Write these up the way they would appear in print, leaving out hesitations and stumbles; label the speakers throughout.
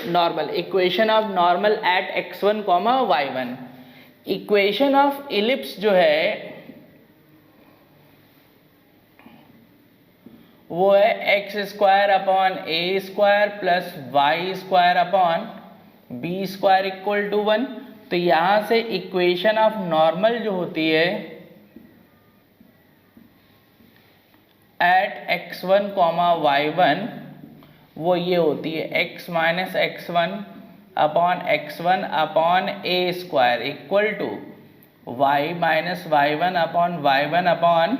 Speaker 1: Normal, equation of normal at x1 comma y1। Equation of ellipse जो है वो है x square upon A square plus y square upon b square equal to 1। तो यहां से equation of normal जो होती है एट x1 कॉमा y1 वो ये होती है x minus x1 upon x1 upon A square equal to y minus y1 upon y1 upon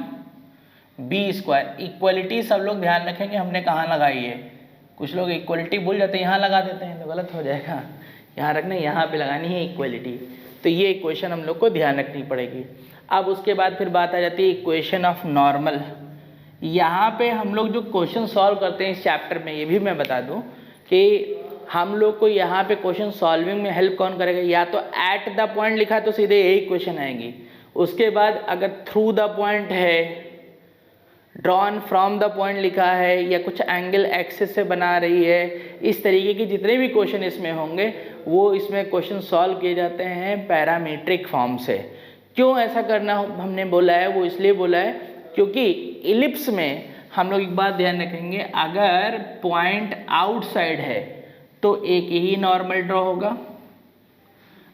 Speaker 1: b square. Equality सब लोग ध्यान रखेंगे हमने कहाँ लगाई है। कुछ लोग इक्वलिटी भूल जाते हैं, यहाँ लगा देते हैं तो गलत हो जाएगा। यहाँ रखना, यहाँ पे लगानी है इक्वलिटी। तो ये इक्वेशन हम लोग को ध्यान रखनी पड़ेगी। अब उसके बाद फिर बात आ जाती है इक्वेशन ऑफ नॉर्मल। यहाँ पे हम लोग जो क्वेश्चन सॉल्व करते हैं इस चैप्टर में, ये भी मैं बता दूँ कि हम लोग को यहाँ पे क्वेश्चन सॉल्विंग में हेल्प कौन करेगा। या तो एट द पॉइंट लिखा तो सीधे यही क्वेश्चन आएंगी। उसके बाद अगर थ्रू द पॉइंट है, ड्रॉन फ्रॉम द पॉइंट लिखा है, या कुछ एंगल एक्सिस से बना रही है, इस तरीके की जितने भी क्वेश्चन इसमें होंगे वो इसमें क्वेश्चन सॉल्व किए जाते हैं पैरामीट्रिक फॉर्म से। क्यों ऐसा करना हमने बोला है, वो इसलिए बोला है क्योंकि इलिप्स में हम लोग एक बात ध्यान रखेंगे, अगर पॉइंट आउटसाइड है तो एक ही नॉर्मल ड्रॉ होगा,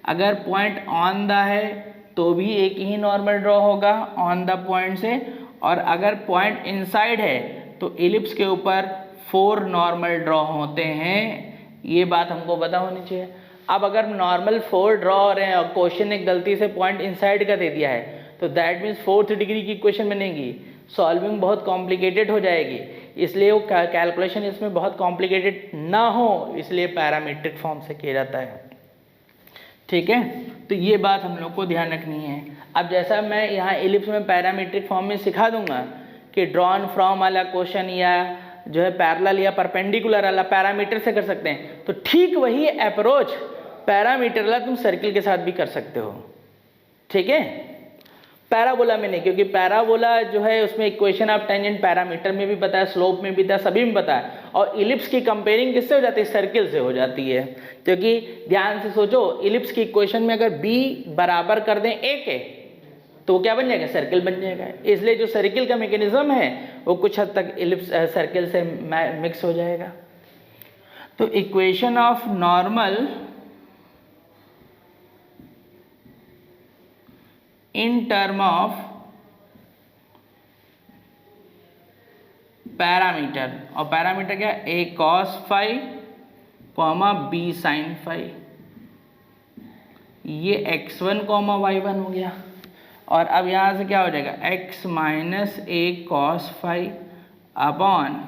Speaker 1: अगर पॉइंट ऑन द है तो भी एक ही नॉर्मल ड्रॉ होगा ऑन द पॉइंट से, और अगर पॉइंट इनसाइड है तो इलिप्स के ऊपर 4 नॉर्मल ड्रॉ होते हैं। ये बात हमको पता होनी चाहिए। अब अगर नॉर्मल 4 ड्रॉ हो रहे हैं और क्वेश्चन ने गलती से पॉइंट इनसाइड का दे दिया है तो दैट मीन्स 4th डिग्री की इक्वेशन बनेगी, सॉल्विंग बहुत कॉम्प्लिकेटेड हो जाएगी। इसलिए वो कैलकुलेशन इसमें बहुत कॉम्प्लिकेटेड ना हो, इसलिए पैरामीट्रिक फॉर्म से किया जाता है। ठीक है, तो ये बात हम लोग को ध्यान रखनी है। अब जैसा मैं यहाँ इलिप्स में पैरामीट्रिक फॉर्म में सिखा दूंगा कि ड्रॉन फ्रॉम वाला क्वेश्चन या जो है पैरेलल या परपेंडिकुलर वाला पैरामीटर से कर सकते हैं, तो ठीक वही अप्रोच पैरामीटर वाला तुम सर्किल के साथ भी कर सकते हो। ठीक है, पैराबोला में नहीं, क्योंकि पैराबोला जो है उसमें इक्वेशन ऑफ टेंजेंट पैरामीटर में भी पता है, स्लोप में भी था, सभी में पता है। और इलिप्स की कंपेयरिंग किससे हो जाती है, सर्किल से हो जाती है। क्योंकि ध्यान से सोचो, इलिप्स की इक्वेशन में अगर b बराबर कर दें a के तो क्या बन जाएगा, सर्किल बन जाएगा। इसलिए जो सर्किल का मैकेनिज्म है वो कुछ हद तक इलिप्स सर्किल से मिक्स हो जाएगा। तो equation of normal in term of parameter, और पैरामीटर क्या, a cos phi comma b sin phi, ये x1 कॉमा y1 हो गया। और अब यहाँ से क्या हो जाएगा, x minus a cos phi upon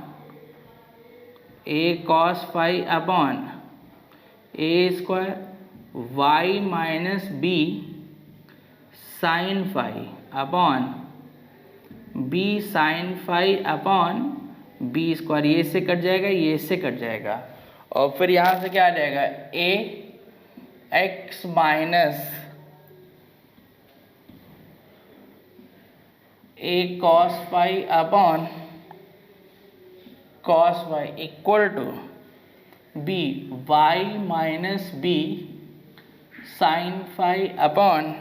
Speaker 1: a cos phi upon a square y minus b sine phi upon b sine phi upon b square. ये इससे कट जाएगा, ये इससे कट जाएगा, और फिर यहाँ से क्या आ जाएगा, a x minus a cos phi upon cos phi equal to b y minus b sine phi upon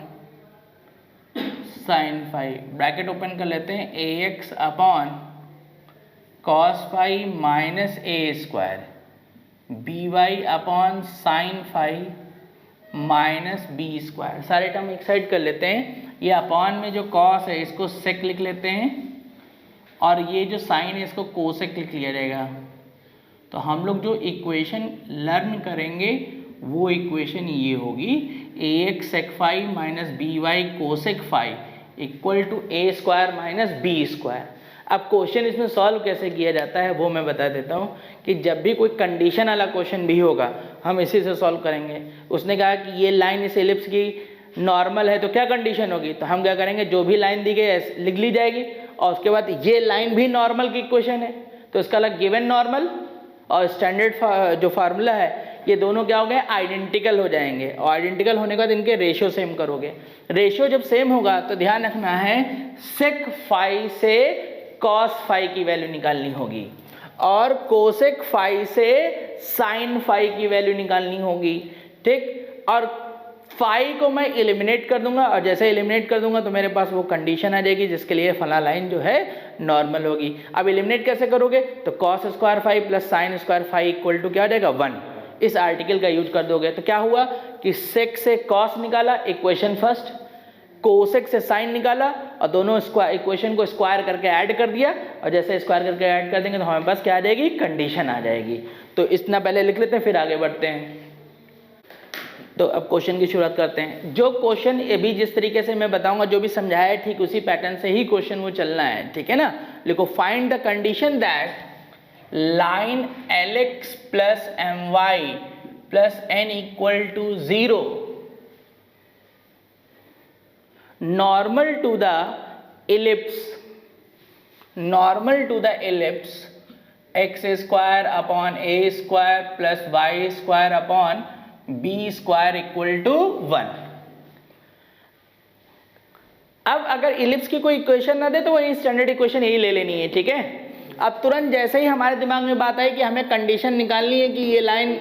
Speaker 1: sine phi. Bracket open कर लेते हैं, ax अपॉन cos phi minus a square by upon sine phi minus b square. सारे term एक side कर लेते हैं। ये अपॉन में जो cos है इसको sec लिख लेते हैं, और ये जो साइन है इसको कोसेक लिख लिया जाएगा। तो हम लोग जो इक्वेशन लर्न करेंगे वो इक्वेशन ये होगी, ax sec phi minus by cosec phi equal to a square minus b square. अब क्वेश्चन इसमें सॉल्व कैसे किया जाता है वो मैं बता देता हूँ कि जब भी कोई कंडीशन वाला क्वेश्चन भी होगा हम इसी से सॉल्व करेंगे। उसने कहा कि ये लाइन इस एलिप्स की नॉर्मल है तो क्या कंडीशन होगी, तो हम क्या करेंगे, जो भी लाइन दी गई है लिख ली जाएगी, और उसके बाद ये लाइन भी नॉर्मल की इक्वेशन है तो इसका अलग गिवन नॉर्मल और स्टैंडर्ड जो फार्मूला है ये दोनों क्या हो गए, आइडेंटिकल हो जाएंगे। और आइडेंटिकल होने के बाद इनके रेशियो सेम करोगे। रेशियो जब सेम होगा तो ध्यान रखना है सेक फाई से कॉस फाई की वैल्यू निकालनी होगी, और कोसेक फाई से साइन फाई की वैल्यू निकालनी होगी, ठीक। और फाई को मैं एलिमिनेट कर दूंगा, और जैसे एलिमिनेट कर दूंगा तो मेरे पास वो कंडीशन आ जाएगी जिसके लिए फला लाइन जो है नॉर्मल होगी। अब एलिमिनेट कैसे करोगे, तो cos square phi plus sine square phi equal to क्या हो जाएगा 1। इस आर्टिकल का यूज कर दोगे तो क्या हुआ कि सेक से कॉस निकाला इक्वेशन फर्स्ट, कोसेक से साइन निकाला और दोनों इक्वेशन को स्क्वायर करके ऐड कर दिया, और जैसे स्क्वायर करके ऐड कर देंगे तो हमारे पास क्या आ जाएगी, कंडीशन आ जाएगी। तो इतना पहले लिख लेते हैं फिर आगे बढ़ते हैं। तो अब क्वेश्चन की शुरुआत करते हैं। जो क्वेश्चन अभी जिस तरीके से मैं बताऊंगा, जो भी समझाया है ठीक उसी पैटर्न से ही क्वेश्चन वो चलना है, ठीक है ना। लिखो find the condition that line LX plus MY plus N equal to 0 normal to the ellipse x square upon a square plus y square upon b square equal to 1। अब अगर इलिप्स की कोई इक्वेशन ना दे तो वही standard equation यही ले लेनी है, ठीक है। अब तुरंत जैसे ही हमारे दिमाग में बात आई कि हमें कंडीशन निकालनी है कि ये लाइन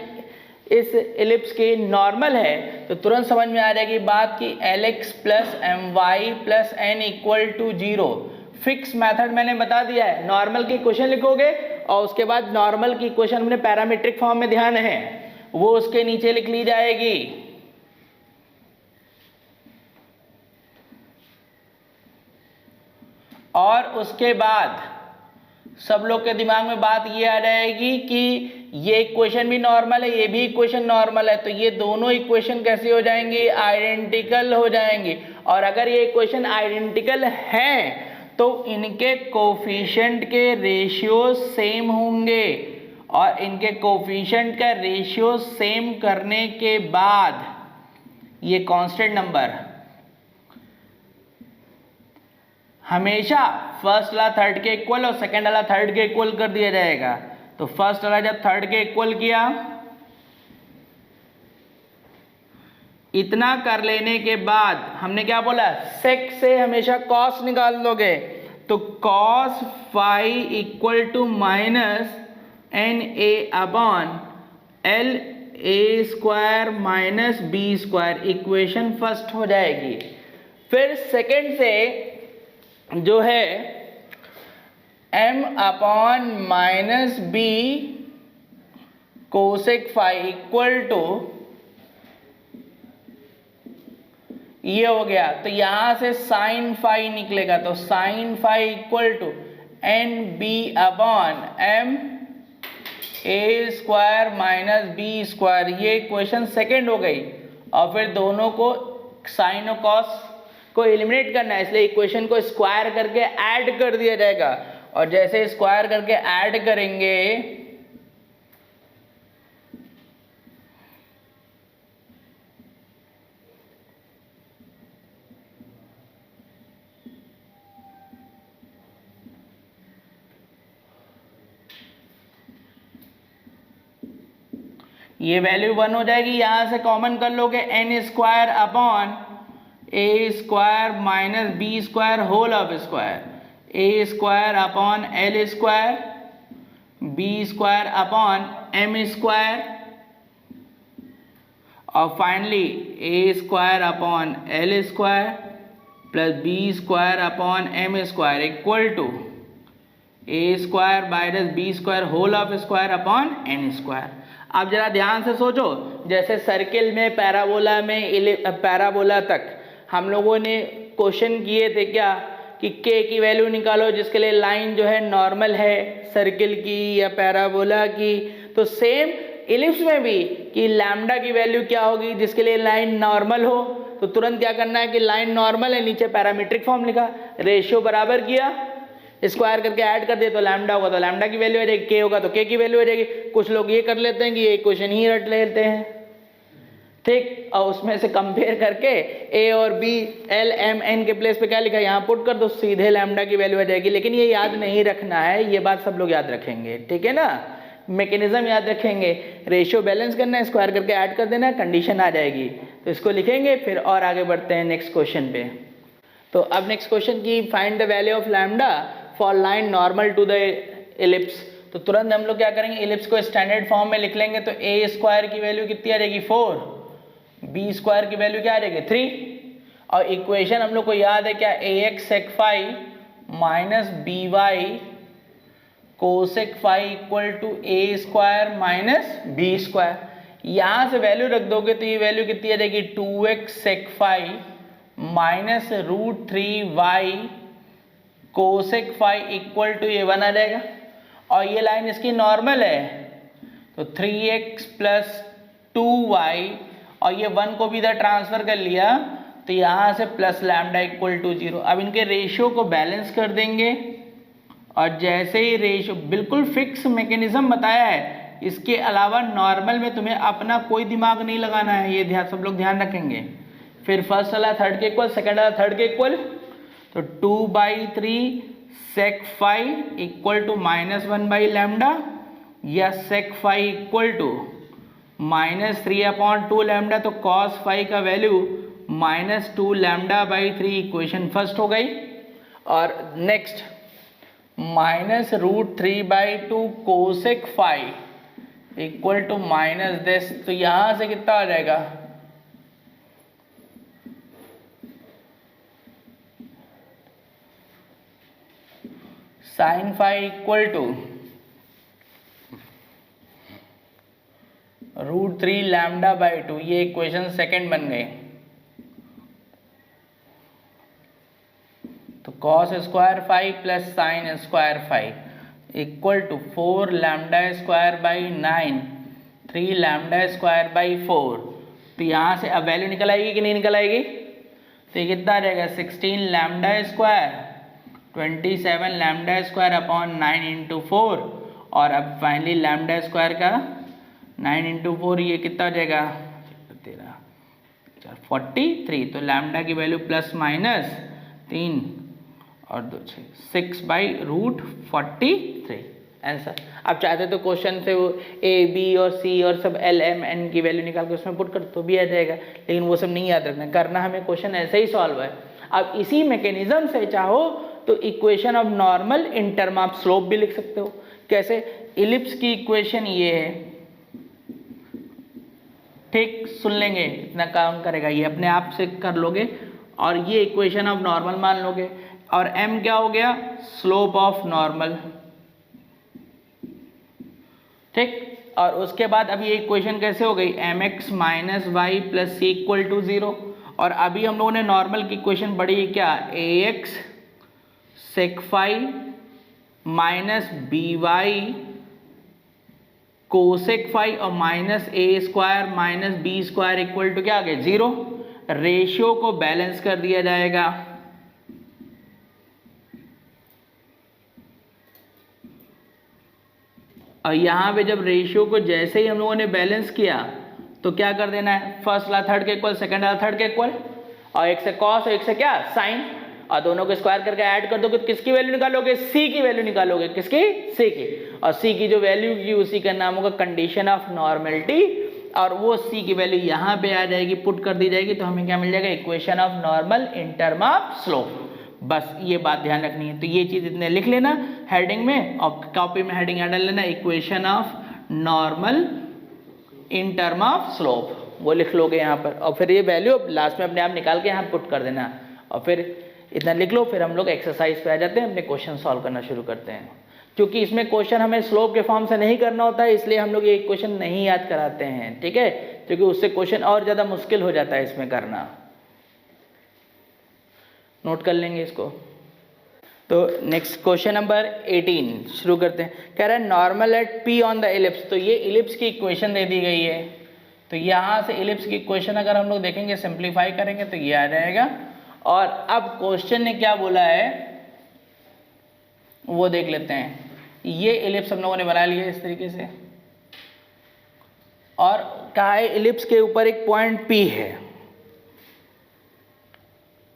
Speaker 1: इस इलिप्स की नॉर्मल है, तो तुरंत समझ में आ जाएगी बात कि LX plus MY plus N equal to 0 fix method मैंने बता दिया है। नॉर्मल की इक्वेशन लिखोगे और उसके बाद नॉर्मल की इक्वेशन अपने पैरामीट्रिक फॉर्म में ध्यान है वो उसके नीचे लिख ली जाएगी। और उसके बाद सब लोग के दिमाग में बात ये आ जाएगी कि ये इक्वेशन भी नॉर्मल है, ये भी इक्वेशन नॉर्मल है, तो ये दोनों इक्वेशन कैसे हो जाएंगी, आइडेंटिकल हो जाएंगी। और अगर ये इक्वेशन आइडेंटिकल हैं तो इनके कोफिशिएंट के रेशियो सेम होंगे, और इनके कोफिशिएंट का रेशियो सेम करने के बाद ये कांस्टेंट नंबर हमेशा फर्स्ट वाला थर्ड के इक्वल और सेकंड वाला थर्ड के इक्वल कर दिया जाएगा। तो फर्स्ट वाला जब थर्ड के इक्वल किया, इतना कर लेने के बाद हमने क्या बोला, सेक से हमेशा कॉस निकाल लोगे, तो cos phi equal to minus NA upon LA square minus B square, equation first हो जाएगी। फिर सेकंड से जो है M upon minus B cosec phi equal to ये हो गया, तो यहां से साइन फाई निकलेगा, तो sine phi equal to NB upon M A square minus B square, ये इक्वेशन सेकेंड हो गई। और फिर दोनों को साइन और कॉस को एलिमिनेट करना है, इसलिए इक्वेशन को स्क्वायर करके ऐड कर दिया जाएगा, और जैसे स्क्वायर करके ऐड करेंगे ये वैल्यू 1 हो जाएगी। यहां से कॉमन कर लोगे N square upon A square minus B square whole of square, A square upon L square, B square upon M square, और finally A square upon L square plus B square upon M square equal to A square minus B square whole of square upon N square. अब जरा ध्यान से सोचो, जैसे circle में parabola में parabola तक हम लोगों ने क्वेश्चन किए थे क्या कि k की वैल्यू निकालो जिसके लिए लाइन जो है नॉर्मल है सर्किल की या पैराबोला की, तो सेम इलिप्स में भी कि लैम्डा की वैल्यू क्या होगी जिसके लिए लाइन नॉर्मल हो, तो तुरंत क्या करना है कि लाइन नॉर्मल है, नीचे पैरामीट्रिक फॉर्म लिखा, रेशियो बराबर किया, स्क्वायर करके ऐड कर दिया, तो लैम्डा होगा तो लैम्डा की वैल्यू आ जाएगी, के होगा तो के की वैल्यू आ जाएगी। कुछ लोग ये कर लेते हैं कि ये इक्वेशन ही रट लेते हैं, ठीक, और उसमें से कंपेयर करके ए और बी एल एम एन के प्लेस पे क्या लिखा है यहाँ पुट कर दो, सीधे लैम्डा की वैल्यू आ जाएगी। लेकिन ये याद नहीं रखना है, ये बात सब लोग याद रखेंगे, ठीक है ना, मैकेनिज्म याद रखेंगे, रेशियो बैलेंस करना है, स्क्वायर करके ऐड कर देना, कंडीशन आ जाएगी। तो इसको लिखेंगे फिर और आगे बढ़ते हैं नेक्स्ट क्वेश्चन पे। तो अब नेक्स्ट क्वेश्चन की find the value of lambda for line normal to the ellipse. तो तुरंत हम लोग क्या करेंगे, इलिप्स को स्टैंडर्ड फॉर्म में लिख लेंगे। तो ए स्क्वायर की वैल्यू कितनी आ जाएगी 4, बी स्क्वायर की वैल्यू क्या आ जाएगी 3, और इक्वेशन हम लोग को याद है क्या, A X sec phi minus B Y cosec phi equal to A square minus B square. यहाँ से वैल्यू रख दोगे तो ये वैल्यू कितनी आ जाएगी 2x sec phi minus √3y cosec phi equal to ये 1 आ जाएगा, और ये लाइन इसकी नॉर्मल है तो 3x प्लस 2y, और ये 1 को भी इधर ट्रांसफर कर लिया तो यहाँ से प्लस लैम्डा इक्वल टू 0। अब इनके रेशियो को बैलेंस कर देंगे, और जैसे ही रेशियो बिल्कुल फिक्स मैकेनिज्म बताया है, इसके अलावा नॉर्मल में तुम्हें अपना कोई दिमाग नहीं लगाना है, ये ध्यान सब लोग ध्यान रखेंगे। फिर फर्स्ट वाला थर्ड के इक्वल, सेकंड वाला थर्ड के इक्वल, तो 2/3 sec phi equal to -1 lambda, या sec phi equal to -3/2 lambda, तो कॉस फाई का वैल्यू -2 लैम्डा/3 इक्वेशन फर्स्ट हो गई। और next -√3/2 cosec phi equal to -10, तो यहां से कितना आ जाएगा साइन फाई इक्वल टू √3 लैम्डा/2, ये इक्वेशन सेकंड बन गई। तो cos square phi plus sine square phi equal to 4 lambda square by 9, 3 lambda square by 4। तो यहाँ से अब वैल्यू निकल आएगी कि नहीं निकल आएगी, तो ये कितना आ जाएगा 16 lambda square 27 lambda square upon 9 into 4, और अब फाइनली लैम्डा स्क्वायर का 9 इंटू 4 ये कितना हो जाएगा 43। तो लैम्डा की वैल्यू प्लस माइनस 3 और 2 6/√43 आंसर। आप चाहते तो क्वेश्चन से वो ए बी और सी और सब एल एम एन की वैल्यू निकाल के उसमें पुट कर तो भी आ जाएगा, लेकिन वो सब नहीं याद रखना, करना हमें क्वेश्चन ऐसे ही सॉल्व है। अब इसी मैकेनिज्म से चाहो तो equation of normal in term of slope भी लिख सकते हो। कैसे, इलिप्स की इक्वेशन ये है, ठीक सुन लेंगे, इतना काम करेगा ये, अपने आप से कर लोगे, और ये इक्वेशन ऑफ नॉर्मल मान लोगे, और m क्या हो गया स्लोप ऑफ नॉर्मल, ठीक। और उसके बाद अब ये इक्वेशन कैसे हो गई mx minus y plus c equal to 0, और अभी हम लोगों ने नॉर्मल की इक्वेशन पढ़ी है क्या, ax sec phi minus B Y cosec phi और minus A square minus B square equal to क्या आ गया 0। रेशियो को बैलेंस कर दिया जाएगा, और यहाँ पे जब रेशियो को जैसे ही हम लोगों ने बैलेंस किया तो क्या कर देना है, फर्स्ट वाला थर्ड के इक्वल, सेकंड वाला थर्ड के इक्वल, और एक से कॉस और एक से क्या साइन, और दोनों को स्क्वायर करके ऐड कर दोगे तो किसकी वैल्यू निकालोगे, सी की वैल्यू निकालोगे, किसकी, सी की, और सी की जो वैल्यू की उसी का नाम होगा कंडीशन ऑफ नॉर्मेलिटी, और वो सी की वैल्यू यहाँ पे आ जाएगी, पुट कर दी जाएगी, तो हमें क्या मिल जाएगा equation of normal in term of slope. बस ये बात ध्यान रखनी है। तो ये चीज इतने लिख लेना हेडिंग में, और कॉपी में हेडिंग डाल लेना equation of normal in term of slope, वो लिख लोगे यहाँ पर, और फिर ये वैल्यू लास्ट में अपने आप निकाल के यहाँ पुट कर देना, और फिर इतना लिख लो। फिर हम लोग एक्सरसाइज पे आ जाते हैं, अपने क्वेश्चन सॉल्व करना शुरू करते हैं। क्योंकि इसमें क्वेश्चन हमें स्लोप के फॉर्म से नहीं करना होता है, इसलिए हम लोग ये क्वेश्चन नहीं याद कराते हैं, ठीक है, क्योंकि उससे क्वेश्चन और ज़्यादा मुश्किल हो जाता है इसमें करना। नोट कर लेंगे इसको। तो नेक्स्ट क्वेश्चन नंबर 18 शुरू करते हैं। कह रहा है normal at P on the ellipse, तो ये इलिप्स की इक्वेशन दे दी गई है, तो यहाँ से इलिप्स की इक्वेशन अगर हम लोग देखेंगे सिंप्लीफाई करेंगे तो ये आ जाएगा। और अब क्वेश्चन ने क्या बोला है वो देख लेते हैं। ये इलिप्स हम लोगों ने बना लिया इस तरीके से, और कहा है इलिप्स के ऊपर एक पॉइंट P है,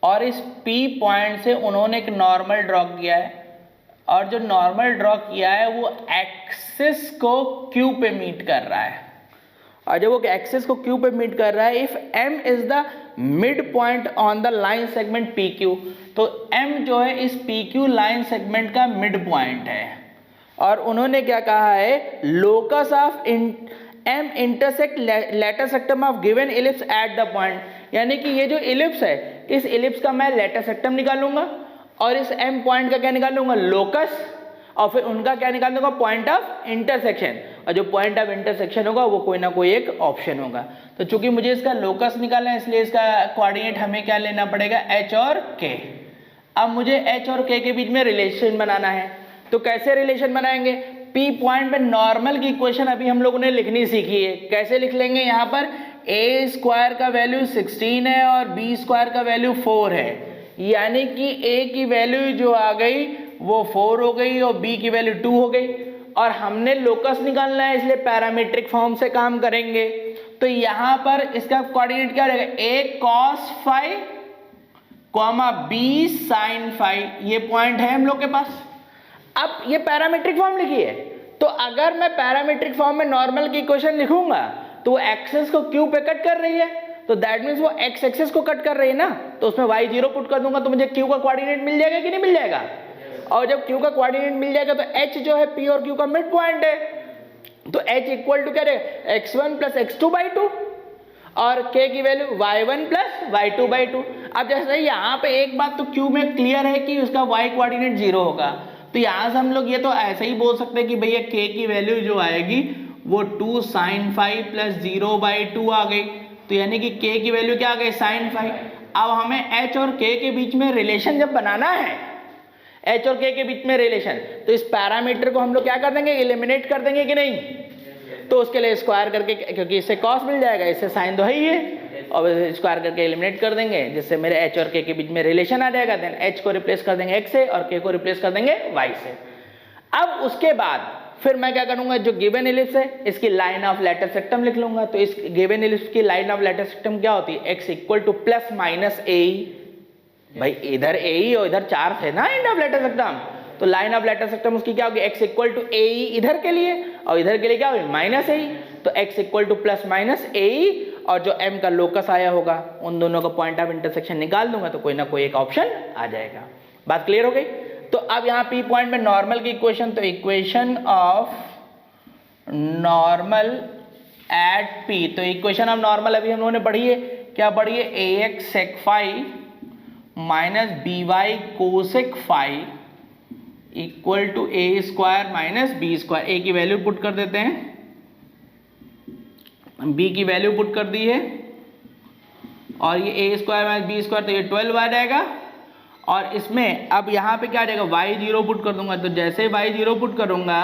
Speaker 1: और इस P पॉइंट से उन्होंने एक नॉर्मल ड्रॉ किया है, और जो नॉर्मल ड्रॉ किया है वो एक्सिस को Q पे मीट कर रहा है, और जब वो एक्सिस को Q पे मीट कर रहा है, if M is the mid point on the line segment PQ, तो M जो है इस PQ लाइन सेगमेंट का मिड पॉइंट है। और उन्होंने क्या कहा है, locus of M intersect latus rectum of given ellipse at the point, यानी कि ये जो इलिप्स है, इस इलिप्स का मैं लेटर सेक्टम निकालूंगा और इस एम पॉइंट का क्या निकालूंगा, लोकस, और फिर उनका क्या निकाल दूंगा, पॉइंट ऑफ इंटरसेक्शन, और जो पॉइंट ऑफ इंटरसेक्शन होगा वो कोई ना कोई एक ऑप्शन होगा। तो चूंकि मुझे इसका लोकस निकालना है इसलिए इसका कोऑर्डिनेट हमें क्या लेना पड़ेगा, एच और के। अब मुझे एच और के बीच में रिलेशन बनाना है, तो कैसे रिलेशन बनाएंगे, पी पॉइंट पे नॉर्मल की इक्वेशन अभी हम लोगों ने लिखनी सीखी है। कैसे लिख लेंगे, यहाँ पर ए स्क्वायर का वैल्यू 16 है और बी स्क्वायर का वैल्यू 4 है, यानी कि ए की वैल्यू जो आ गई वो 4 हो गई और बी की वैल्यू 2 हो गई, और हमने लोकस निकालना है इसलिए पैरामीट्रिक फॉर्म से काम करेंगे। तो यहाँ पर इसका कोऑर्डिनेट क्या रहेगा, a cos phi comma b sin phi, ये पॉइंट है हम लोग के पास। अब ये पैरामीट्रिक फॉर्म लिखी है, तो अगर मैं पैरामीट्रिक फॉर्म में नॉर्मल की इक्वेशन लिखूंगा तो वो एक्सेस को क्यू पे कट कर रही है, तो दैट मीन्स वो एक्स एक्सेस को कट कर रही है ना, तो उसमें y0 पुट कर दूंगा तो मुझे q का कोऑर्डिनेट मिल जाएगा कि नहीं मिल जाएगा। और जब q का कोऑर्डिनेट मिल जाएगा तो h जो है p और q का मिड पॉइंट है, तो h इक्वल टू क्या रहेगा, x1 प्लस x2/2 और k की वैल्यू y1 प्लस y2/2। अब जैसे यहाँ पे एक बात तो q में क्लियर है कि उसका y कोऑर्डिनेट 0 होगा, तो यहाँ से हम लोग ये तो ऐसे ही बोल सकते हैं कि भैया k की वैल्यू जो आएगी वो 2 sin फाई प्लस 0/2 आ गई, तो यानी कि k की वैल्यू क्या आ गई, sin फाई। अब हमें h और k के बीच में रिलेशन जब बनाना है, h और k के बीच में रिलेशन, तो इस पैरामीटर को हम लोग क्या कर देंगे, एलिमिनेट कर देंगे कि नहीं, तो उसके लिए स्क्वायर करके, क्योंकि इससे कॉस मिल जाएगा, इससे साइन तो है ही है, और स्क्वायर करके एलिमिनेट कर देंगे, जिससे मेरे h और k के बीच में रिलेशन आ जाएगा। देन h को रिप्लेस कर देंगे x से और k को रिप्लेस कर देंगे y से। अब उसके बाद फिर मैं क्या करूंगा, जो गिवन इलिप्स है इसकी लाइन ऑफ लेटर सेक्टम लिख लूंगा। तो इस गिवन इलिप्स की लाइन ऑफ लेटर सेक्टम क्या होती है, x equal to plus minus A, भाई इधर ए ही और इधर 4 थे ना एंड ऑफ लेटर सेक्टम, तो लाइन ऑफ लेटर सेक्टम उसकी क्या होगी, x इक्वल टू ए इधर के लिए और इधर के लिए क्या होगी, माइनस ए, तो x equal to plus minus A, और जो m का लोकस आया होगा उन दोनों का पॉइंट ऑफ इंटरसेक्शन निकाल दूंगा तो कोई ना कोई एक ऑप्शन आ जाएगा। बात क्लियर हो गई। तो अब यहाँ p पॉइंट में नॉर्मल की इक्वेशन, तो equation of normal eight p, तो इक्वेशन ऑफ नॉर्मल अभी हम लोगों ने पढ़ी है, क्या पढ़ी है, ax sec phi minus by cosec phi equal to a square minus b square. a की वैल्यू पुट कर देते हैं, b की वैल्यू पुट कर दी है, और ये a square minus b square, तो ये 12 आ जाएगा। और इसमें अब यहाँ पे क्या आ जाएगा, y0 पुट कर दूंगा, तो जैसे y0 पुट करूंगा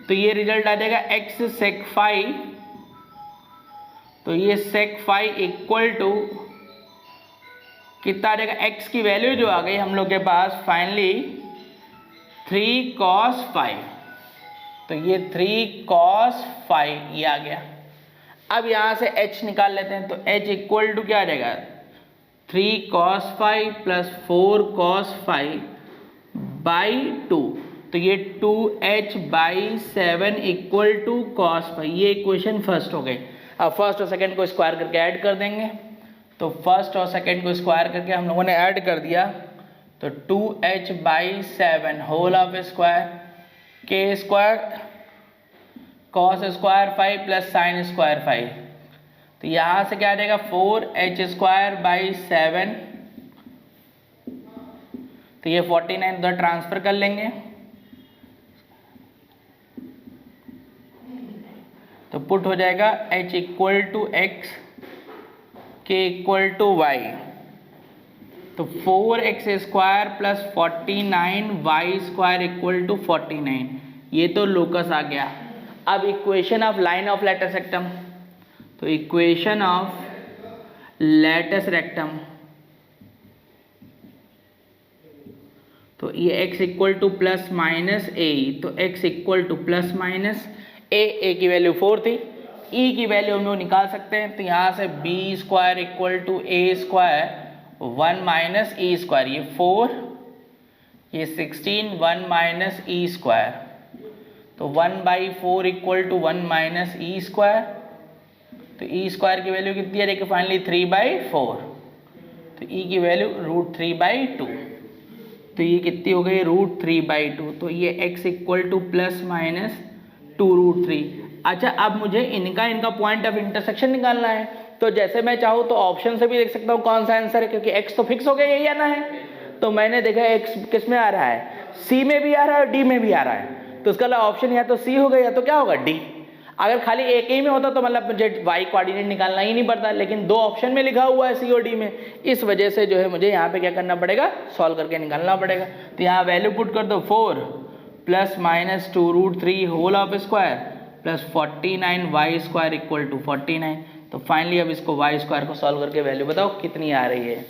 Speaker 1: तो ये रिजल्ट आ जाएगा x sec फाई, तो ये sec फाई इक्वल टू कितना आ जाएगा, x की वैल्यू जो आ गई हम लोग के पास फाइनली 3 cos फाई, तो ये 3 cos फाई ये आ गया। अब यहाँ से h निकाल लेते हैं, तो h इक्वल टू क्या आ जाएगा, 3 cos phi plus 4 cos phi by 2, तो ये 2h by 7 equal to cos phi, ये इक्वेशन फर्स्ट हो गई। अब फर्स्ट और सेकंड को स्क्वायर करके ऐड कर देंगे, तो फर्स्ट और सेकंड को स्क्वायर करके हम लोगों ने ऐड कर दिया, तो 2h by 7 whole of square के square cos square five plus sine square five, तो यहाँ से क्या आ जाएगा 4h स्क्वायर बाई 7, तो ये 49 उधर ट्रांसफर कर लेंगे, तो पुट हो जाएगा h equal to x k equal to y, तो 4x square plus 49 y square equal to 49, ये तो लोकस आ गया। अब equation of line of latus rectum, तो इक्वेशन ऑफ लेटस रेक्टम, तो ये x equal to plus minus A, तो x equal to plus minus A की वैल्यू 4 थी, e की वैल्यू हम लोग निकाल सकते हैं, तो यहाँ से b square equal to A square 1 minus E square, ये 4, ये 16, 1 माइनस ई स्क्वायर, तो 1/4 equal to 1 minus E square, तो ई स्क्वायर की वैल्यू कितनी आ जाएगी फाइनली 3/4, तो ई की वैल्यू √3/2, तो ये कितनी हो गई √3/2, तो ये x equal to plus minus 2√3। अच्छा, अब मुझे इनका पॉइंट ऑफ इंटरसेक्शन निकालना है, तो जैसे मैं चाहूँ तो ऑप्शन से भी देख सकता हूँ कौन सा आंसर है, क्योंकि x तो फिक्स हो गया यही आना है। तो मैंने देखा x किस में आ रहा है, C में भी आ रहा है और D में भी आ रहा है, तो उसका ऑप्शन या तो C होगा या तो क्या होगा D। अगर खाली एक ही में होता तो मतलब मुझे y कोऑर्डिनेट निकालना ही नहीं पड़ता, लेकिन दो ऑप्शन में लिखा हुआ है C और D में, इस वजह से जो है मुझे यहाँ पे क्या करना पड़ेगा, सॉल्व करके निकालना पड़ेगा। तो यहाँ वैल्यू पुट कर दो 4 plus minus 2√3 whole of square plus 49 y square equal to 49। तो फाइनली अब इसको वाई स्क्वायर को सॉल्व करके वैल्यू बताओ कितनी आ रही है।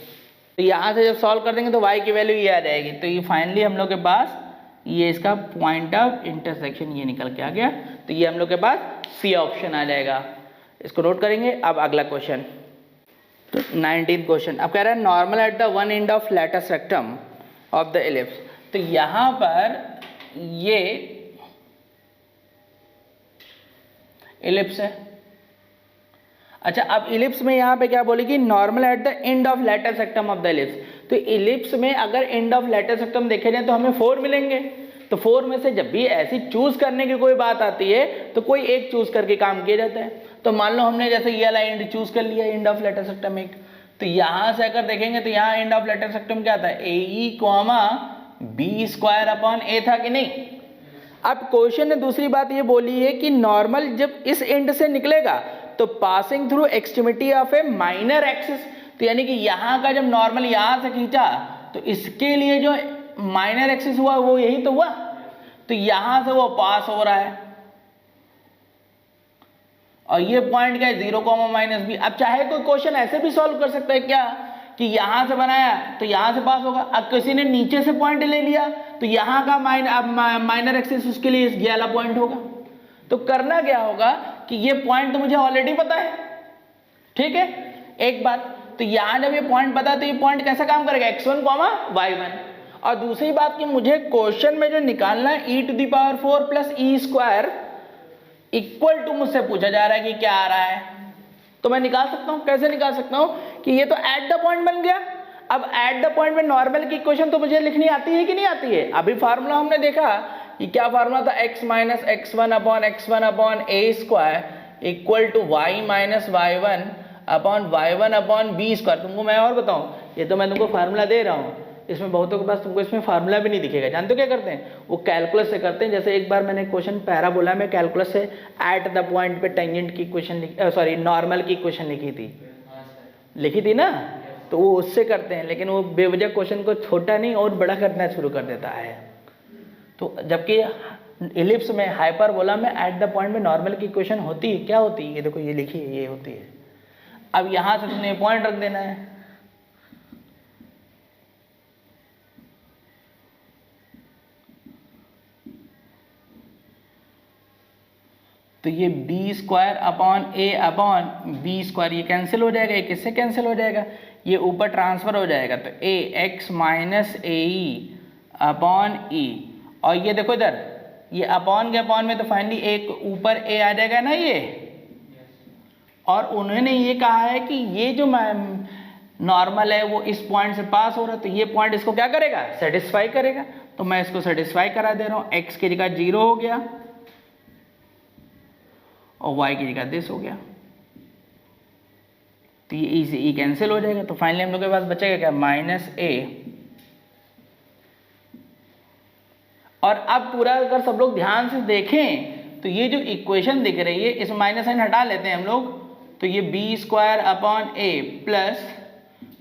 Speaker 1: तो यहाँ से जब सॉल्व कर देंगे तो y की वैल्यू ये आ जाएगी। तो ये फाइनली हम लोग के पास ये इसका पॉइंट ऑफ इंटरसेक्शन ये निकल के आ गया, तो ये हम लोग के पास सी ऑप्शन आ जाएगा। इसको नोट करेंगे। अब अगला क्वेश्चन, तो 19th क्वेश्चन अब कह रहा है normal at the one end of lattice rectum of the ellipse. तो यहाँ पर ये इलिप्स है। अच्छा, अब इलिप्स में यहाँ पे क्या बोलेगी, normal at the end of lattice rectum of the ellipse. तो इलिप्स में अगर एंड ऑफ लैटिस रेक्टम देखे जाए तो हमें 4 मिलेंगे। तो 4 में से जब भी ऐसी चूज करने की कोई बात आती है तो कोई एक चूज करके काम किया जाता है। तो मान लो हमने जैसे ये वाला एंड चूज कर लिया, एंड ऑफ लैटिस रेक्टम एक, तो यहाँ से अगर देखेंगे तो यहाँ एंड ऑफ लैटिस रेक्टम क्या था, AE, B² था कि नहीं। अब क्वेश्चन ने दूसरी बात ये बोली है कि नॉर्मल जब इस एंड से निकलेगा तो passing through extremity of A minor axis. तो यानी कि यहाँ का जब नॉर्मल यहाँ से खींचा तो इसके लिए जो माइनर एक्सिस हुआ वो यही तो हुआ, तो यहाँ से वो पास हो रहा है और ये पॉइंट क्या है 0, -b। अब चाहे कोई क्वेश्चन ऐसे भी सॉल्व कर सकता है क्या कि यहाँ से बनाया तो यहाँ से पास होगा। अब किसी ने नीचे से पॉइंट ले लिया तो यहाँ का माइनर एक्सिस उसके लिए ये वाला पॉइंट होगा। तो करना क्या होगा कि ये पॉइंट तो मुझे ऑलरेडी पता है, ठीक है, एक बात। तो यहाँ जब ये पॉइंट पता है तो ये पॉइंट कैसा काम करेगा, x1, y1। और दूसरी बात कि मुझे क्वेश्चन में जो निकालना है e⁴ plus e² equal to मुझसे पूछा जा रहा है कि क्या आ रहा है, तो मैं निकाल सकता हूँ। कैसे निकाल सकता हूँ कि ये तो एट द पॉइंट बन गया। अब एट द पॉइंट में नॉर्मल की इक्वेशन तो मुझे लिखनी आती है कि नहीं आती है। अभी फार्मूला हमने देखा कि क्या फार्मूला था, x minus x1 upon a² equal to y minus y1 upon b²। तुमको मैं और बताऊं, ये तो मैं तुमको फार्मूला दे रहा हूँ, इसमें बहुतों के पास तुमको इसमें फार्मूला भी नहीं दिखेगा। जानते हो क्या करते हैं, वो कैलकुलस से करते हैं। जैसे एक बार मैंने क्वेश्चन पैरा बोला, मैं कैलकुलस से एट द पॉइंट पे टेंजेंट की क्वेश्चन सॉरी नॉर्मल की क्वेश्चन लिखी थी ना, तो वो उससे करते हैं, लेकिन वो बेवजह क्वेश्चन को छोटा नहीं और बड़ा करना शुरू कर देता है। तो जबकि इलिप्स में हाइपरबोला में एट द पॉइंट में नॉर्मल की इक्वेशन होती है, क्या होती है, ये देखो ये लिखी है, ये होती है। अब यहाँ से तुमने पॉइंट रख देना है, तो ये b² upon a upon b², ये कैंसिल हो जाएगा, ये किससे कैंसिल हो जाएगा, ये ऊपर ट्रांसफर हो जाएगा। तो ax minus ae upon e, और ये देखो इधर ये अपॉन के अपॉन में तो फाइनली एक ऊपर a आ जाएगा ना ये। और उन्होंने ये कहा है कि ये जो नॉर्मल है वो इस पॉइंट से पास हो रहा है, तो ये पॉइंट इसको क्या करेगा, सेटिस्फाई करेगा। तो मैं इसको सेटिस्फाई करा दे रहा हूँ, x की जगह 0 हो गया और y की जगह दिस हो गया, तो ये ई से ई कैंसिल हो जाएगा। तो फाइनली हम लोग के पास बचेगा क्या, -a। और अब पूरा अगर सब लोग ध्यान से देखें तो ये जो इक्वेशन दिख रही है, इस माइनस साइन हटा लेते हैं हम लोग, तो ये b² upon a plus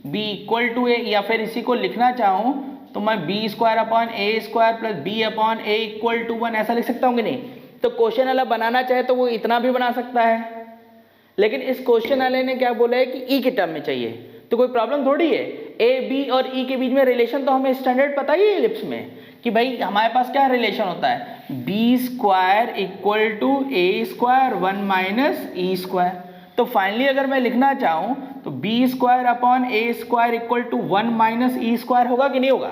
Speaker 1: b equal to a, या फिर इसी को लिखना चाहूँ तो मैं b² upon a² plus b upon a equal to 1 ऐसा लिख सकता हूँ कि नहीं। तो क्वेश्चन वाला बनाना चाहे तो वो इतना भी बना सकता है, लेकिन इस क्वेश्चन वाले ने क्या बोला है कि ई के टर्म में चाहिए, तो कोई प्रॉब्लम थोड़ी है। ए बी और ई के बीच में रिलेशन तो हमें स्टैंडर्ड पता ही है इलिप्स में कि भाई हमारे पास क्या रिलेशन होता है, b² equal to a² 1 minus e²। तो फाइनली अगर मैं लिखना चाहूँ तो b² upon a² equal to 1 minus e² होगा कि नहीं होगा,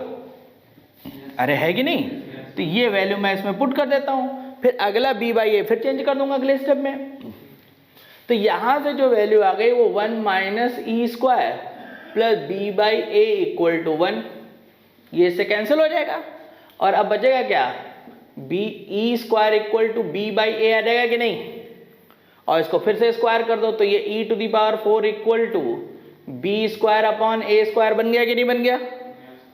Speaker 1: अरे है कि नहीं। तो ये वैल्यू मैं इसमें पुट कर देता हूँ, फिर अगला b/a फिर चेंज कर दूंगा अगले स्टेप में। तो यहाँ से जो वैल्यू आ गई वो 1 minus e² plus b/a equal to 1, ये इससे कैंसिल हो जाएगा और अब बचेगा क्या, B E square equal to B by A आ जाएगा कि नहीं, और इसको फिर से स्क्वायर कर दो तो ये E to the power 4 equal to B square upon A square बन गया कि नहीं बन गया,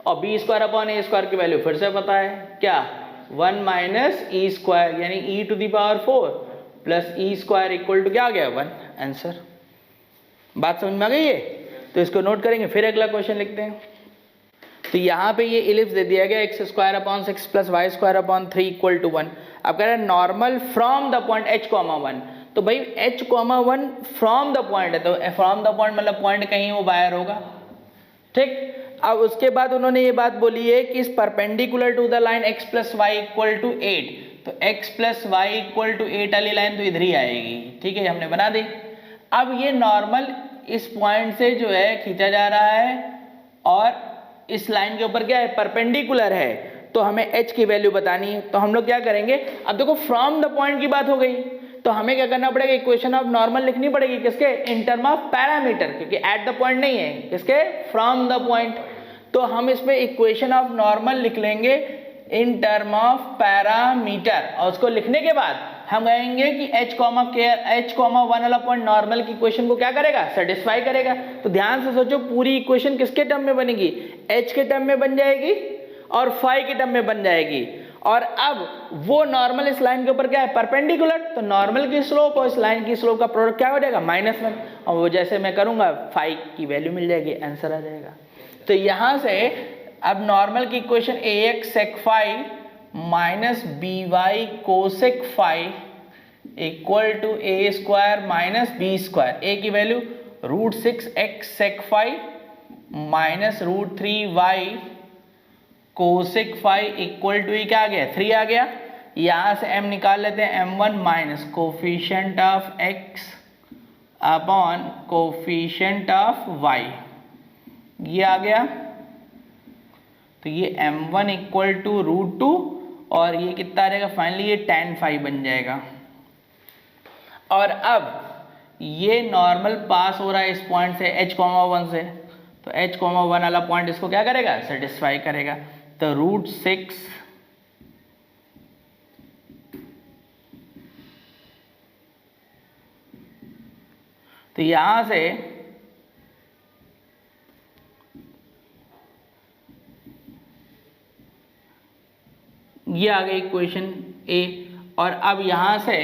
Speaker 1: और बी स्क्वायर अपॉन ए स्क्वायर की वैल्यू फिर से पता है क्या, 1 माइनस ई स्क्वायर यानी E to the power 4 plus E square equal to क्या आ गया 1। आंसर। बात समझ में आ गई है, तो इसको नोट करेंगे, फिर अगला क्वेश्चन लिखते हैं। तो यहाँ पे ये इलिप्स दे दिया गया x square upon 6 plus y square upon 3 equal to 1। अब कह रहे हैं normal from the point h, 1, तो भाई h, 1 फ्रॉम द पॉइंट है, तो फ्रॉम द पॉइंट मतलब पॉइंट कहीं वो बाहर होगा, ठीक। अब उसके बाद उन्होंने ये बात बोली है कि इस perpendicular to the line x plus y equal to 8, तो x plus y equal to 8 वाली लाइन तो इधर ही आएगी, ठीक है, हमने बना दी। अब ये नॉर्मल इस पॉइंट से जो है खींचा जा रहा है और इस लाइन के ऊपर क्या है, परपेंडिकुलर है, तो हमें h की वैल्यू बतानी है। तो हम लोग क्या करेंगे, अब देखो फ्रॉम द पॉइंट की बात हो गई, तो हमें क्या करना पड़ेगा, इक्वेशन ऑफ नॉर्मल लिखनी पड़ेगी, किसके, इन टर्म ऑफ पैरामीटर, क्योंकि एट द पॉइंट नहीं है, किसके, फ्रॉम द पॉइंट। तो हम इसमें इक्वेशन ऑफ नॉर्मल लिख लेंगे इन टर्म ऑफ पैरामीटर, और उसको लिखने के बाद हम कहेंगे कि h, 1 वाला पॉइंट नॉर्मल की इक्वेशन को क्या करेगा, सेटिस्फाई करेगा। तो ध्यान से सोचो, पूरी इक्वेशन किसके टर्म में बनेगी, h के टर्म में बन जाएगी और फाई के टर्म में बन जाएगी, और अब वो नॉर्मल इस लाइन के ऊपर क्या है, परपेंडिकुलर, तो नॉर्मल की स्लोप और इस लाइन की स्लोप का प्रोडक्ट क्या हो जाएगा, -1, और वो जैसे मैं करूंगा फाई की वैल्यू मिल जाएगी, आंसर आ जाएगा। तो यहां से अब नॉर्मल की equation ax sec phi minus B Y cosec phi equal to A square minus B square, A की value √6x sec phi minus √3y cosec phi equal to क्या आ गया, 3 आ गया। यहां से m निकाल लेते हैं, m1 minus coefficient of x upon coefficient of y, ये आ गया। तो ये m1 इक्वल टू √2 और ये कितना आ जाएगा, फाइनली ये tan फाई बन जाएगा। और अब ये नॉर्मल पास हो रहा है इस पॉइंट से h, 1 से, तो h, 1 वाला पॉइंट इसको क्या करेगा, सेटिस्फाई करेगा। तो √6 तो यहां से ये आ गई इक्वेशन A, और अब यहां से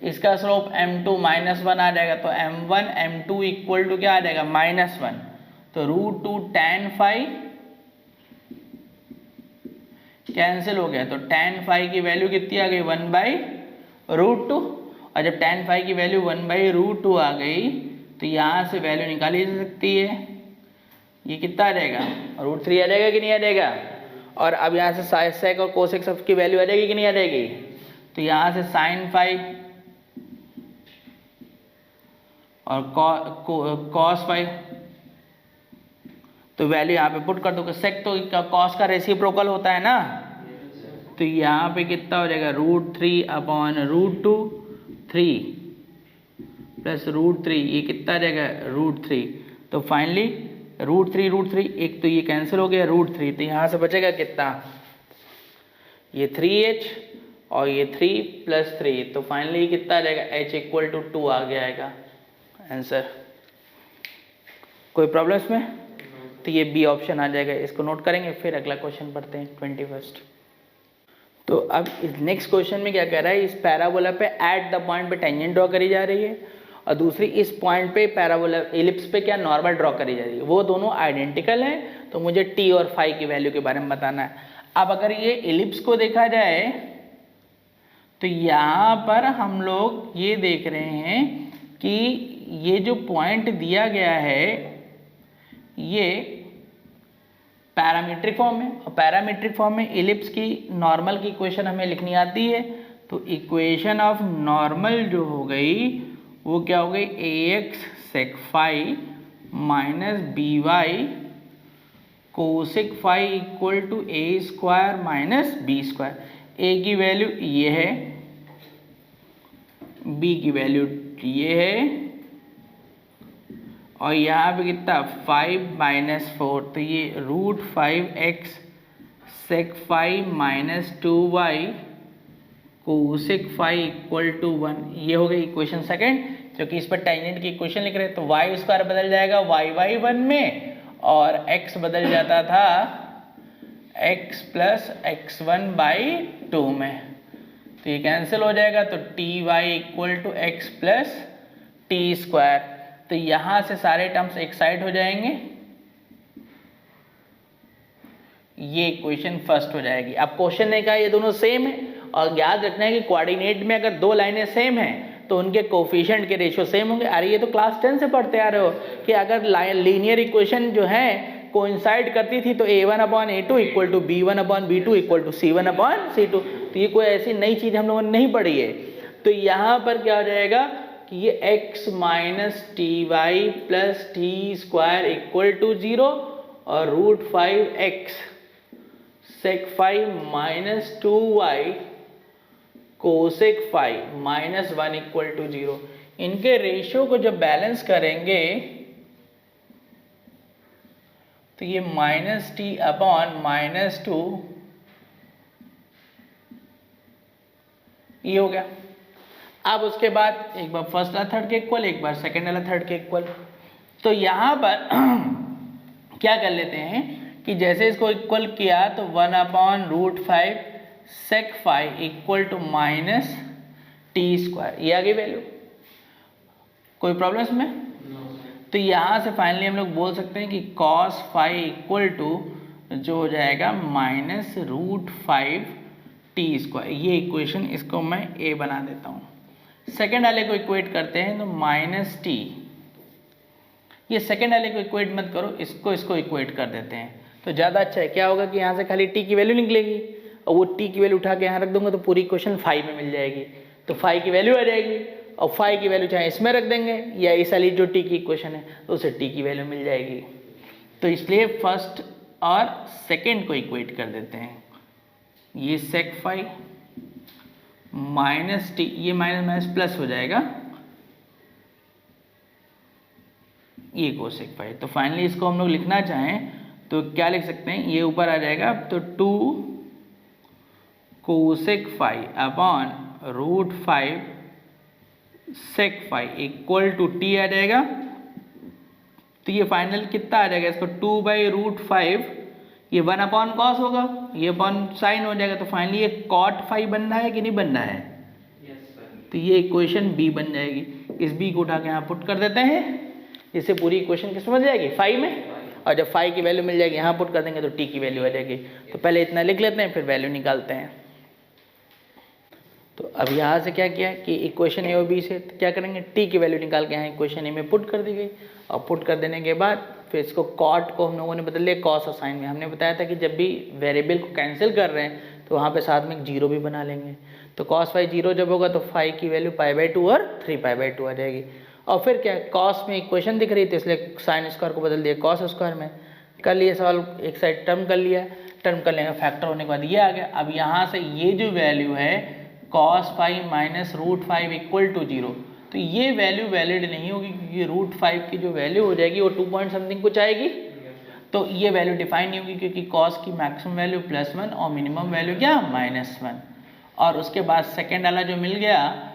Speaker 1: इसका स्लोप m2 -1 आ जाएगा, तो m1 m2 इक्वल टू क्या आ जाएगा, -1, तो √2 tan फाई कैंसिल हो गया, तो tan फाई की वैल्यू कितनी आ गई, 1/√2, और जब tan फाई की वैल्यू 1/√2 आ गई तो यहाँ से वैल्यू निकाली जा सकती है, ये कितना आ जाएगा, √3 आ जाएगा कि नहीं आ जाएगा। और अब यहाँ से सेक और कोसेक सब की वैल्यू आ जाएगी कि नहीं आ जाएगी, तो यहाँ से साइन फाई और कॉस फाई, तो वैल्यू यहाँ पे पुट कर दो, सेक तो कॉस का रेसिप्रोकल होता है ना, तो यहाँ पे कितना हो जाएगा, √3 अपॉन √2 3 प्लस √3, ये कितना आ जाएगा, √3, तो फाइनली √3 एक तो ये कैंसिल हो गया, √3, तो यहाँ से बचेगा कितना, ये 3h और ये 3 + 3, तो फाइनली कितना आ जाएगा, h इक्वल टू 2 आ गया आएगा आंसर। कोई प्रॉब्लम इसमें, तो ये बी ऑप्शन आ जाएगा, इसको नोट करेंगे, फिर अगला क्वेश्चन पढ़ते हैं 21। तो अब इस नेक्स्ट क्वेश्चन में क्या कह रहा है, इस पैराबोला पे एट द पॉइंट पे टेंजेंट ड्रॉ करी जा रही है, और दूसरी इस पॉइंट पे पैराबोला एलिप्स पे क्या नॉर्मल ड्रॉ करी जा रही है, वो दोनों आइडेंटिकल हैं, तो मुझे टी और फाई की वैल्यू के बारे में बताना है। अब अगर ये एलिप्स को देखा जाए तो यहाँ पर हम लोग ये देख रहे हैं कि ये जो पॉइंट दिया गया है ये पैरामीट्रिक फॉर्म में, और पैरामीट्रिक फॉर्म में एलिप्स की नॉर्मल की इक्वेशन हमें लिखनी आती है, तो इक्वेशन ऑफ नॉर्मल जो हो गई वो क्या हो गई, ax sec phi minus B Y cosec phi equal to A square minus B square. A की वैल्यू ये है, बी की वैल्यू ये है, और यहाँ पे कितना 5 - 4, तो ये √5x sec phi minus 2y cosec phi equal to 1। ये हो गई इक्वेशन सेकेंड, क्योंकि इस पर टेंजेंट की इक्वेशन लिख रहे हैं। तो वाई स्क्वायर बदल जाएगा वाई वन में, और x बदल जाता था x plus x one by 2 में। तो ये कैंसिल हो जाएगा, तो t y equal to x plus t square. तो यहाँ से सारे टर्म्स एक साइड हो जाएंगे, ये इक्वेशन फर्स्ट हो जाएगी। अब क्वेश्चन ने कहा ये दोनों सेम है, और याद रखना है कि कोऑर्डिनेट में अगर दो लाइनें सेम हैं तो उनके कोफिशिएंट के रेशियो सेम होंगे। अरे ये तो क्लास 10 से पढ़ते आ रहे हो कि अगर लीनियर इक्वेशन जो है कोइंसाइड करती थी तो a1/a2 equal to b1/b2 equal to c1/c2। तो ये कोई ऐसी नई चीज़ हम लोगों ने नहीं पढ़ी है। तो यहाँ पर क्या हो जाएगा कि ये x minus t y plus t square equal to 0 और √5x sec phi minus 2y cosec phi minus 1 equal to 0। इनके रेशियो को जब बैलेंस करेंगे तो ये माइनस टी अपॉन माइनस 2 ये हो गया। अब उसके बाद एक बार फर्स्ट वाला थर्ड के इक्वल, एक बार सेकेंड वाला थर्ड के इक्वल। तो यहाँ पर क्या कर लेते हैं कि जैसे इसको इक्वल किया तो 1/√5 sec phi equal to minus t square, ये आ गई वैल्यू। कोई प्रॉब्लम इसमें? तो यहाँ से फाइनली हम लोग बोल सकते हैं कि cos phi इक्वल टू जो हो जाएगा माइनस √5 टी स्क्वायर। ये इक्वेशन, इसको मैं ए बना देता हूँ। सेकेंड वाले को इक्वेट करते हैं तो माइनस टी, ये सेकेंड वाले को इक्वेट मत करो, इसको इक्वेट कर देते हैं तो ज़्यादा अच्छा है। क्या होगा कि यहाँ से खाली टी की वैल्यू निकलेगी, और वो टी की वैल्यू उठा के यहाँ रख दूंगा तो पूरी इक्वेशन 5 में मिल जाएगी। तो 5 की वैल्यू आ जाएगी, और 5 की वैल्यू चाहे इसमें रख देंगे या इस वाली जो टी की इक्वेशन है तो उसे टी की वैल्यू मिल जाएगी। तो इसलिए फर्स्ट और सेकेंड को इक्वेट कर देते हैं। ये sec phi माइनस टी, ये माइनस माइनस प्लस हो जाएगा, ये कोसेक फाई। तो फाइनली इसको हम लोग लिखना चाहें तो क्या लिख सकते हैं, ये ऊपर आ जाएगा तो 2 cosec phi upon √5 sec phi equal to T आ जाएगा। तो ये फाइनल कितना आ जाएगा, इसको 2/√5, ये 1/cos होगा, ये अपॉन साइन हो जाएगा। तो फाइनली ये cot phi बन रहा है कि नहीं बन रहा है? तो ये इक्वेशन बी बन जाएगी। इस बी को उठा के यहाँ पुट कर देते हैं, इससे पूरी इक्वेशन किस में जाएगी 5 में, और जब 5 की वैल्यू मिल जाएगी यहाँ पुट कर देंगे तो टी की वैल्यू आ जाएगी। तो पहले इतना लिख लेते हैं फिर वैल्यू निकालते हैं। तो अब यहाँ से क्या किया कि इक्वेशन ए और बी से क्या करेंगे, टी की वैल्यू निकाल के यहाँ इक्वेशन ए में पुट कर दी गई, और पुट कर देने के बाद फिर इसको कॉट को हम लोगों ने बदल लिया कॉस और साइन में। हमने बताया था कि जब भी वेरिएबल को कैंसिल कर रहे हैं तो वहाँ पे साथ में एक जीरो भी बना लेंगे। तो कॉस फाई जीरो जब होगा तो फाई की वैल्यू π/2 और 3π/2 आ जाएगी। और फिर क्या, कॉस में इक्वेशन दिख रही थी इसलिए साइन स्क्वायर को बदल दिया कॉस स्क्वायर में। कर लिए सवाल, एक साइड टर्म कर लिया, टर्म कर लेंगे फैक्टर होने के बाद ये आ गया। अब यहाँ से ये जो वैल्यू है cos phi minus √5 equal to 0, तो ये वैल्यू वैलिड नहीं होगी क्योंकि √5 की जो वैल्यू हो जाएगी वो 2 पॉइंट समथिंग कुछ आएगी। तो ये वैल्यू डिफाइन नहीं होगी क्योंकि cos की मैक्सिमम वैल्यू +1 और मिनिमम वैल्यू क्या -1। और उसके बाद सेकेंड वाला जो मिल गया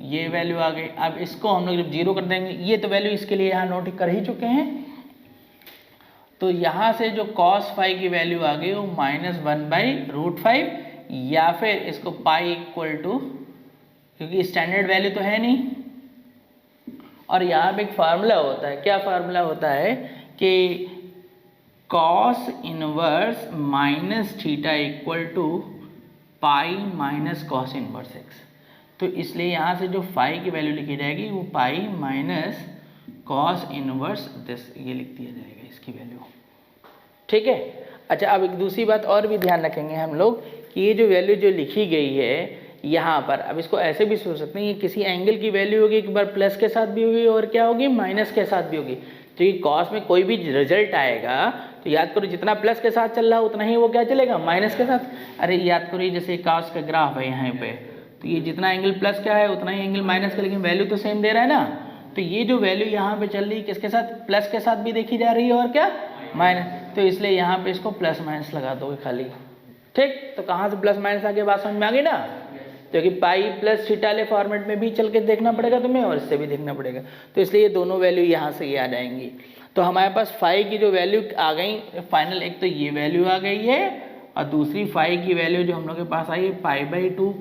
Speaker 1: ये वैल्यू आ गई। अब इसको हम लोग जब 0 कर देंगे, ये तो वैल्यू इसके लिए यहाँ नोट कर ही चुके हैं। तो यहाँ से जो cos फाई की वैल्यू आ गई वो -1/√5, या फिर इसको पाई इक्वल टू, क्योंकि स्टैंडर्ड वैल्यू तो है नहीं। और यहाँ पे एक फार्मूला होता है, क्या फार्मूला होता है कि cos inverse minus theta equal to pi minus cos inverse x। तो इसलिए यहाँ से जो फाई की वैल्यू लिखी जाएगी वो पाई माइनस cos इनवर्स दिस, ये लिख दिया जाएगा इसकी वैल्यू। ठीक है। अच्छा, अब एक दूसरी बात और भी ध्यान रखेंगे हम लोग कि ये जो वैल्यू जो लिखी गई है यहाँ पर, अब इसको ऐसे भी सोच सकते हैं ये किसी एंगल की वैल्यू होगी, एक बार प्लस के साथ भी होगी और क्या होगी माइनस के साथ भी होगी। क्योंकि कॉस में कोई भी रिजल्ट आएगा तो याद करो जितना प्लस के साथ चल रहा है उतना ही वो क्या चलेगा माइनस के साथ। अरे याद करो जैसे कॉस का ग्राफ है यहाँ पे, तो ये जितना एंगल प्लस का है उतना ही एंगल माइनस का, लेकिन वैल्यू तो सेम दे रहा है ना। तो ये जो वैल्यू यहाँ पे चल रही है किसके साथ, प्लस के साथ भी देखी जा रही है और क्या माइनस। तो इसलिए यहाँ पे इसको प्लस माइनस लगा दोगे खाली, ठीक, तो कहाँ से प्लस माइनस आगे बात समझ में आ गई ना, क्योंकि पाई प्लस थीटा वाले फॉर्मेट में भी चल के देखना पड़ेगा तुम्हें और इससे भी देखना पड़ेगा, तो इसलिए ये दोनों वैल्यू यहाँ से ये आ जाएंगी। तो हमारे पास फाई की जो वैल्यू आ गई फाइनल, एक तो ये वैल्यू आ गई है और दूसरी फाई की वैल्यू जो हम लोग के पास आई है π/2,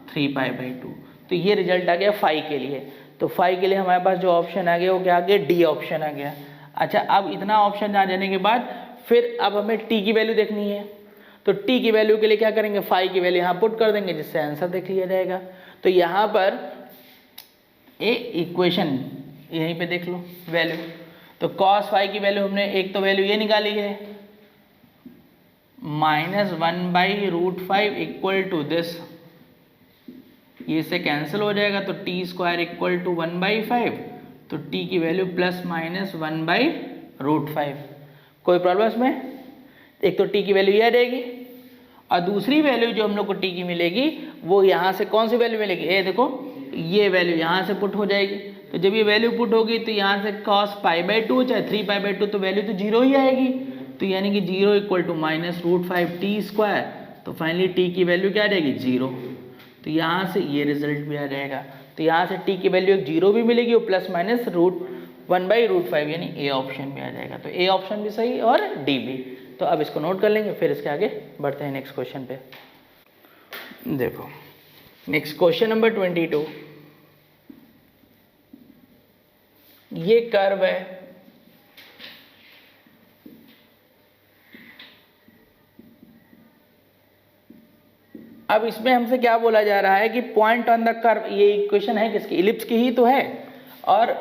Speaker 1: 3π/2। तो ये रिजल्ट आ गया फाई के लिए। तो फाई के लिए हमारे पास जो ऑप्शन आ गया वो क्या आ गया, डी ऑप्शन आ गया। अच्छा, अब इतना ऑप्शन आ जाने के बाद फिर अब हमें टी की वैल्यू देखनी है, तो टी की वैल्यू के लिए क्या करेंगे, फाई की वैल्यू यहाँ पुट कर देंगे जिससे आंसर देख लिया जाएगा। तो यहाँ पर ए इक्वेशन यहीं पे देख लो वैल्यू, तो कॉस फाई की वैल्यू हमने एक तो वैल्यू ये निकाली है -1/√5 इक्वल टू दिस, ये से कैंसिल हो जाएगा तो t² इक्वल टू 1/5, तो t की वैल्यू +/-1/√5। कोई प्रॉब्लम इसमें, एक तो t की वैल्यू ये आ जाएगी और दूसरी वैल्यू जो हम लोग को t की मिलेगी वो यहाँ से कौन सी वैल्यू मिलेगी, ये देखो ये वैल्यू यहाँ से पुट हो जाएगी। तो जब ये वैल्यू पुट होगी तो यहाँ से cos π/2 चाहे 3π/2 तो वैल्यू तो 0 ही आएगी, तो यानी कि 0 इक्वल टू -√5t², तो फाइनली t की वैल्यू क्या आ जाएगी 0। तो यहाँ से ये रिजल्ट भी आ जाएगा, तो यहाँ से t की वैल्यू 0 भी मिलेगी और +/-1/√5 यानी ए ऑप्शन भी आ जाएगा। तो ए ऑप्शन भी सही और डी भी। तो अब इसको नोट कर लेंगे, फिर इसके आगे बढ़ते हैं नेक्स्ट क्वेश्चन पे। देखो नेक्स्ट क्वेश्चन नंबर 22, ये कर्व है, अब इसमें हमसे क्या बोला जा रहा है कि पॉइंट ऑन द कर्व, ये इक्वेशन है किसकी, इलिप्स की ही तो है, और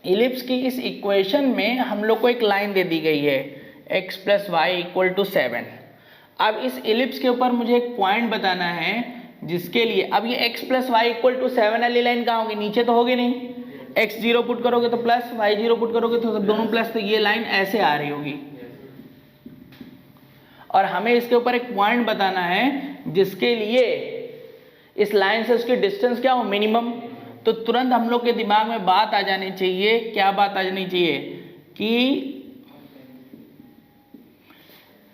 Speaker 1: इलिप्स की इस इक्वेशन में हम लोग को एक लाइन दे दी गई है x + y = 7। अब इस इलिप्स के ऊपर मुझे एक पॉइंट बताना है जिसके लिए, अब ये x + y = 7 वाली लाइन कहाँ होगी, नीचे तो होगी नहीं, x 0 पुट करोगे तो प्लस, y 0 पुट करोगे तो दोनों प्लस, तो ये लाइन ऐसे आ रही होगी और हमें इसके ऊपर एक पॉइंट बताना है जिसके लिए इस लाइन से उसकी डिस्टेंस क्या हो, मिनिमम। तो तुरंत हम लोग के दिमाग में बात आ जानी चाहिए, क्या बात आ जानी चाहिए कि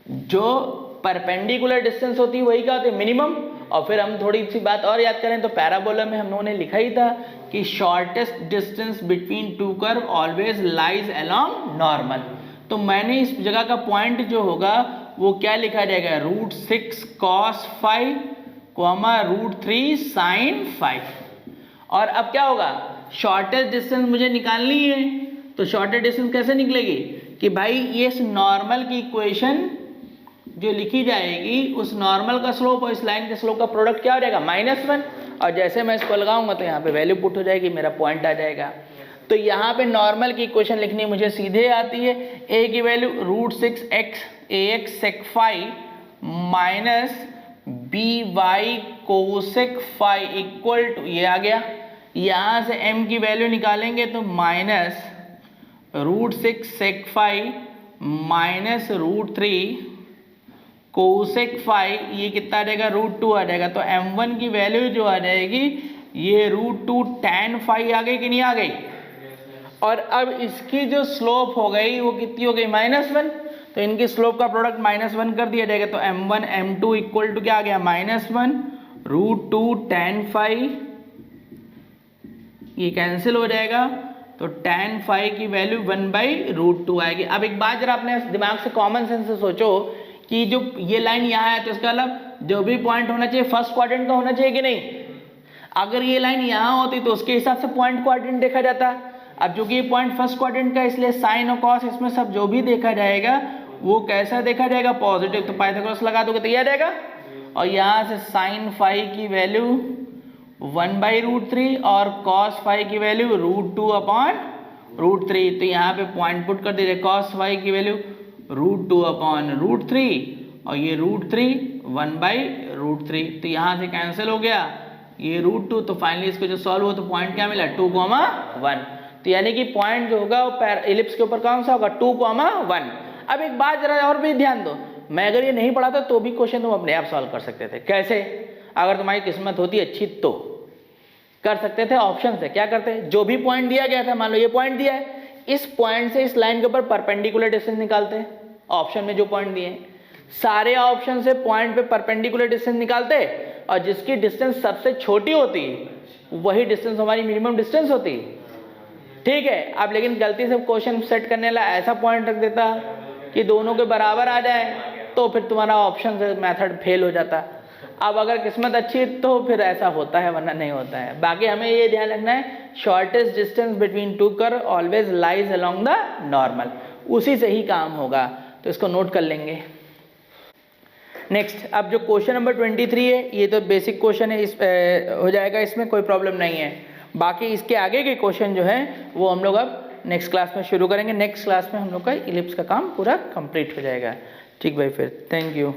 Speaker 1: जो परपेंडिकुलर डिस्टेंस होती है वही क्या होती है, मिनिमम। और फिर हम थोड़ी सी बात और याद करें तो पैराबोला में हम लोगों ने लिखा ही था कि shortest distance between two curve always lies along normal. तो मैंने इस जगह का पॉइंट जो होगा वो क्या लिखा जाएगा, √6 cos phi, √3 sin phi। और अब क्या होगा, शॉर्टेस्ट डिस्टेंस मुझे निकालनी है, तो शॉर्टेस्ट डिस्टेंस कैसे निकलेगी कि भाई ये नॉर्मल की इक्वेशन जो लिखी जाएगी उस नॉर्मल का स्लोप और इस लाइन के स्लोप का प्रोडक्ट क्या हो जाएगा, -1। और जैसे मैं इसको लगाऊंगा तो यहाँ पे वैल्यू पुट हो जाएगी, मेरा पॉइंट आ जाएगा। तो यहाँ पे नॉर्मल की इक्वेशन लिखनी मुझे सीधे आती है, a की value √6x ax sec phi minus by cosec phi equal to, ये आ गया, यहाँ से m की वैल्यू निकालेंगे तो -√6 sec phi minus √3 cosec phi, ये कितना आ जाएगा, √2 आ जाएगा। तो m1 की वैल्यू जो आ जाएगी ये √2 tan phi आ गई कि नहीं आ गई। और अब इसकी जो स्लोप हो गई वो कितनी हो गई, -1। तो इनकी स्लोप का प्रोडक्ट -1 कर दिया जाएगा, तो m1 m2 इक्वल टू क्या आ गया, -1 √2 tan phi, ये कैंसिल हो जाएगा, तो tan phi की वैल्यू 1/√2 आएगी। अब एक बात जरा अपने दिमाग से कॉमन सेंस से सोचो कि जो ये लाइन यहाँ है तो इसका मतलब जो भी पॉइंट होना चाहिए फर्स्ट क्वाड्रेंट का होना चाहिए कि नहीं। अगर ये लाइन यहाँ होती तो उसके हिसाब से पॉइंट क्वाड्रेंट देखा जाता। अब जो कि ये पॉइंट फर्स्ट क्वाड्रेंट का, इसलिए साइन और कॉस इसमें सब जो भी देखा जाएगा वो कैसा देखा जाएगा, पॉजिटिव। तो पाइथागोरस लगा दोगे तो ये आ जाएगा। और यहाँ से साइन फाई की वैल्यू 1/√3 और कॉस फाई की वैल्यू √2/√3। तो यहाँ पे पॉइंट पुट कर दीजिए, कॉस फाई की वैल्यू √2/√3 और ये √3 1/√3। तो यहाँ से कैंसिल हो गया ये √2। तो फाइनली इसको जो सॉल्व हो तो पॉइंट क्या मिला, 2,1। तो यानी कि पॉइंट जो होगा वो इलिप्स के ऊपर कौन सा होगा, 2,1। अब एक बात जरा और भी ध्यान दो, मैं अगर ये नहीं पढ़ा था तो भी क्वेश्चन तुम अपने आप सॉल्व कर सकते थे। कैसे, अगर तुम्हारी किस्मत होती अच्छी तो कर सकते थे ऑप्शन से। क्या करते, जो भी पॉइंट दिया गया था, मान लो ये पॉइंट दिया है, इस पॉइंट से इस लाइन के ऊपर परपेंडिकुलर डिस्टेंस निकालते हैं, ऑप्शन में जो पॉइंट दिए हैं। सारे ऑप्शन से पॉइंट पे परपेंडिकुलर डिस्टेंस निकालते और जिसकी डिस्टेंस सबसे छोटी होती वही डिस्टेंस हमारी मिनिमम डिस्टेंस होती। ठीक है, अब लेकिन गलती से क्वेश्चन सेट करने वाला ऐसा पॉइंट रख देता कि दोनों के बराबर आ जाए, तो फिर तुम्हारा ऑप्शन से मेथड फेल हो जाता। अब अगर किस्मत अच्छी तो फिर ऐसा होता है, वरना नहीं होता है। बाकी हमें ये ध्यान रखना है, shortest distance between two curve always lies along the normal, उसी से ही काम होगा, तो इसको नोट कर लेंगे। नेक्स्ट, अब जो क्वेश्चन नंबर 23 है, ये तो बेसिक क्वेश्चन है, इस हो जाएगा, इसमें कोई प्रॉब्लम नहीं है। बाकी इसके आगे के क्वेश्चन जो है वो हम लोग अब नेक्स्ट क्लास में शुरू करेंगे। नेक्स्ट क्लास में हम लोग का इलिप्स का काम पूरा कंप्लीट हो जाएगा। ठीक भाई, फिर थैंक यू।